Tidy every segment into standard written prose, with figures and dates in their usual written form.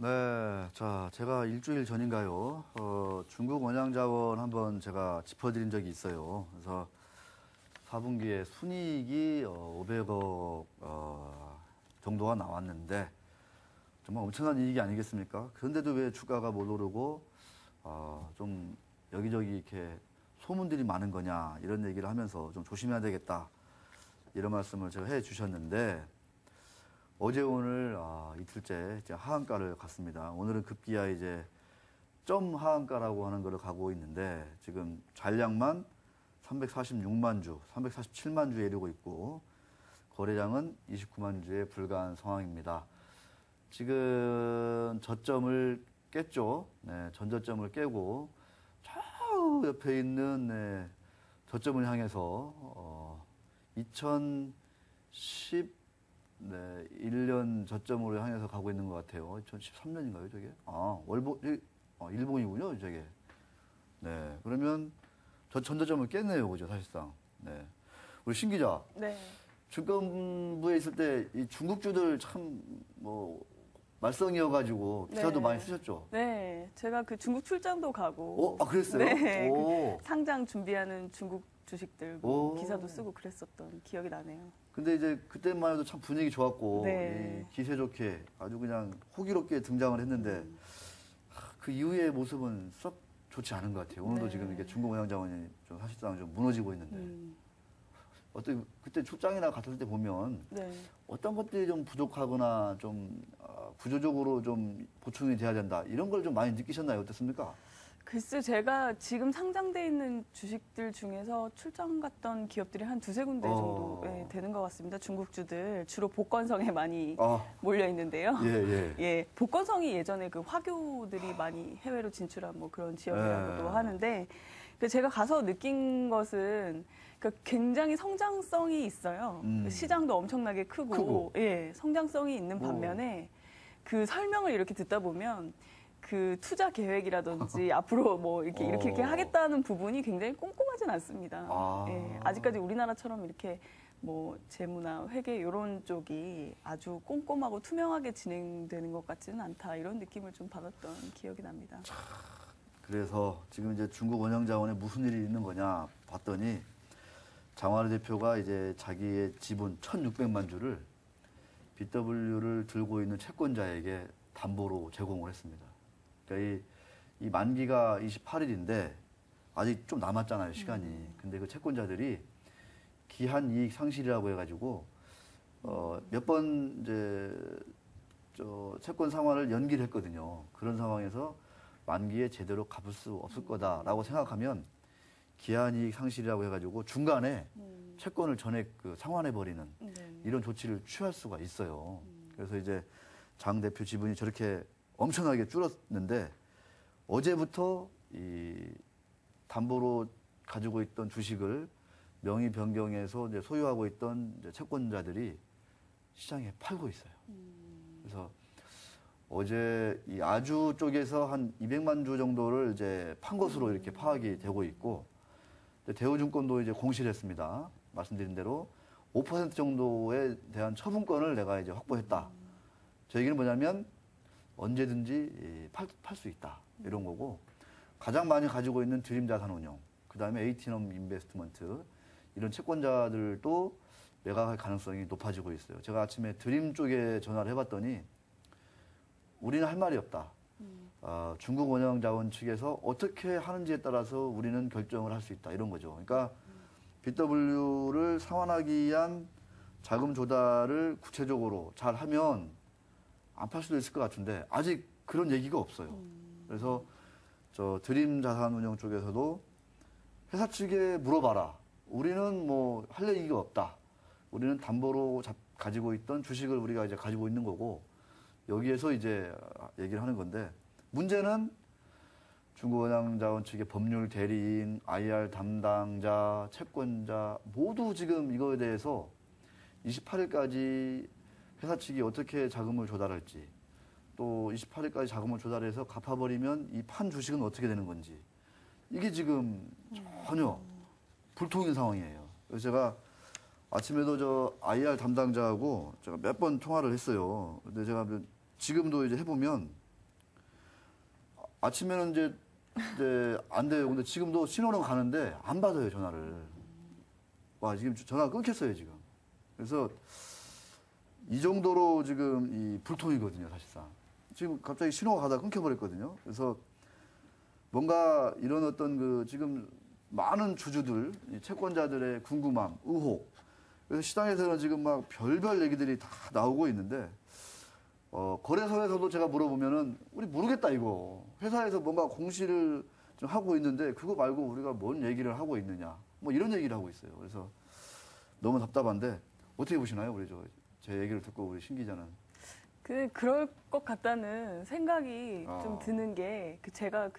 네, 자, 제가 일주일 전인가요? 중국 원양자원 한번 제가 짚어드린 적이 있어요. 그래서 4분기에 순이익이 500억 정도가 나왔는데 정말 엄청난 이익이 아니겠습니까? 그런데도 왜 주가가 못 오르고 좀 여기저기 이렇게 소문들이 많은 거냐 이런 얘기를 하면서 좀 조심해야 되겠다 이런 말씀을 제가 해 주셨는데 어제 오늘 이틀째 이제 하한가를 갔습니다. 오늘은 급기야 이제 점 하한가라고 하는 거를 가고 있는데 지금 잔량만 346만 주, 347만 주에 이르고 있고 거래량은 29만 주에 불과한 상황입니다. 지금 저점을 깼죠. 네, 전저점을 깨고 저 옆에 있는 네, 저점을 향해서 2010 네, 1년 저점으로 향해서 가고 있는 것 같아요. 2013년인가요, 저게? 일봉이군요, 저게. 네, 그러면 전저점을 깼네요, 그죠, 사실상. 네. 우리 신 기자. 네. 증권부에 있을 때 이 중국주들 참, 말썽이어가지고 기사도 네. 많이 쓰셨죠? 네. 제가 그 중국 출장도 가고. 그랬어요? 네. 오. 그 상장 준비하는 중국 주식들 기사도 쓰고 그랬었던 기억이 나네요. 근데 이제 그때만 해도 참 분위기 좋았고 네. 기세 좋게 아주 그냥 호기롭게 등장을 했는데 그 이후의 모습은 썩 좋지 않은 것 같아요. 오늘도 네. 지금 이게 중국 원양자원이 좀 사실상 좀 무너지고 있는데 어떻게 그때 출장이나 갔을 때 보면 네. 어떤 것들이 좀 부족하거나 좀 구조적으로 좀 보충이 돼야 된다 이런 걸 좀 많이 느끼셨나요? 어떻습니까? 글쎄 제가 지금 상장돼 있는 주식들 중에서 출장 갔던 기업들이 한 두세 군데 정도 되는 것 같습니다. 중국주들 주로 복건성에 많이 몰려 있는데요. 예. 예, 복건성이 예전에 그 화교들이 많이 해외로 진출한 뭐 그런 지역이라고도 하는데 제가 가서 느낀 것은 굉장히 성장성이 있어요. 시장도 엄청나게 크고. 예, 성장성이 있는 반면에 그 설명을 이렇게 듣다 보면 그 투자 계획이라든지 앞으로 뭐 이렇게 하겠다는 부분이 굉장히 꼼꼼하진 않습니다. 예, 아직까지 우리나라처럼 이렇게 뭐 재무나 회계 이런 쪽이 아주 꼼꼼하고 투명하게 진행되는 것 같지는 않다 이런 느낌을 좀 받았던 기억이 납니다. 그래서 지금 이제 중국 원양자원에 무슨 일이 있는 거냐 봤더니 장화르 대표가 이제 자기의 지분 1,600만 주를 BW를 들고 있는 채권자에게 담보로 제공을 했습니다. 그러니까 이 만기가 28일인데 아직 좀 남았잖아요, 시간이. 근데 그 채권자들이 기한 이익 상실이라고 해가지고 몇 번 이제 채권 상환을 연기를 했거든요. 그런 상황에서 만기에 제대로 갚을 수 없을 거다라고 생각하면 기한 이익 상실이라고 해가지고 중간에 채권을 전액 상환해버리는 이런 조치를 취할 수가 있어요. 그래서 이제 장 대표 지분이 저렇게 엄청나게 줄었는데 어제부터 이 담보로 가지고 있던 주식을 명의 변경해서 이제 소유하고 있던 이제 채권자들이 시장에 팔고 있어요. 그래서 어제 이 아주 쪽에서 한 200만 주 정도를 이제 판 것으로 이렇게 파악이 되고 있고 대우증권도 이제 공시를 했습니다. 말씀드린 대로 5% 정도에 대한 처분권을 내가 이제 확보했다. 저 얘기는 뭐냐면 언제든지 팔 수 있다. 이런 거고 가장 많이 가지고 있는 드림자산운용, 그 다음에 에이티넘 인베스트먼트 이런 채권자들도 매각할 가능성이 높아지고 있어요. 제가 아침에 드림 쪽에 전화를 해봤더니 우리는 할 말이 없다. 중국 원양자원 측에서 어떻게 하는지에 따라서 우리는 결정을 할 수 있다. 이런 거죠. 그러니까 BW를 상환하기 위한 자금 조달을 구체적으로 잘 하면 안 팔 수도 있을 것 같은데 아직 그런 얘기가 없어요. 그래서 저 드림 자산운용 쪽에서도 회사 측에 물어봐라. 우리는 뭐 할 얘기가 없다. 우리는 담보로 가지고 있던 주식을 우리가 이제 가지고 있는 거고 여기에서 이제 얘기를 하는 건데 문제는 중국 원양자원 측의 법률 대리인, IR 담당자, 채권자 모두 지금 이거에 대해서 28일까지 회사 측이 어떻게 자금을 조달할지 또 28일까지 자금을 조달해서 갚아버리면 이 판 주식은 어떻게 되는 건지 이게 지금 전혀 불통인 상황이에요. 그래서 제가 아침에도 저 IR 담당자하고 제가 몇 번 통화를 했어요. 근데 제가 지금도 이제 해보면 아침에는 이제 안 돼요. 근데 지금도 신호는 가는데 안 받아요, 전화를. 와, 지금 전화가 끊겼어요, 지금. 그래서 이 정도로 지금 이 불통이거든요, 사실상. 지금 갑자기 신호가 가다 끊겨버렸거든요. 그래서 뭔가 이런 어떤 그 지금 많은 주주들, 이 채권자들의 궁금함, 의혹. 그래서 시장에서는 지금 막 별별 얘기들이 다 나오고 있는데, 거래소에서도 제가 물어보면은 우리 모르겠다 이거. 회사에서 뭔가 공시를 좀 하고 있는데 그거 말고 우리가 뭔 얘기를 하고 있느냐. 뭐 이런 얘기를 하고 있어요. 그래서 너무 답답한데 어떻게 보시나요? 우리 제 얘기를 듣고 우리 신 기자는. 그럴 것 같다는 생각이 어. 좀 드는 게 제가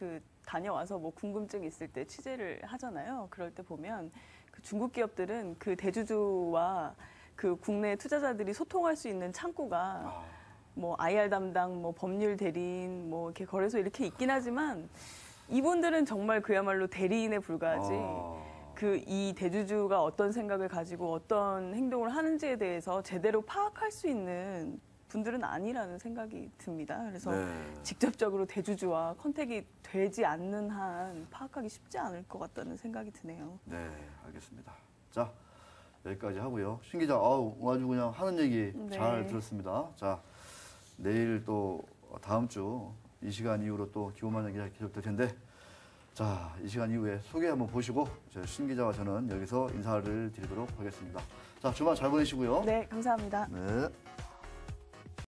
다녀와서 뭐 궁금증 있을 때 취재를 하잖아요. 그럴 때 보면 그 중국 기업들은 그 대주주와 그 국내 투자자들이 소통할 수 있는 창구가 뭐 IR 담당, 뭐 법률 대리인, 뭐 이렇게 거래소 이렇게 있긴 하지만 이분들은 정말 그야말로 대리인에 불과하지. 이 대주주가 어떤 생각을 가지고 어떤 행동을 하는지에 대해서 제대로 파악할 수 있는 분들은 아니라는 생각이 듭니다. 그래서 네. 직접적으로 대주주와 컨택이 되지 않는 한 파악하기 쉽지 않을 것 같다는 생각이 드네요. 네, 알겠습니다. 자, 여기까지 하고요. 신 기자, 아주 그냥 하는 얘기 네. 잘 들었습니다. 자, 내일 또 다음 주 이 시간 이후로 또 기호만 얘기가 계속될 텐데, 자, 이 시간 이후에 소개 한번 보시고 신 기자와 저는 여기서 인사를 드리도록 하겠습니다. 자, 주말 잘 보내시고요. 네, 감사합니다. 네.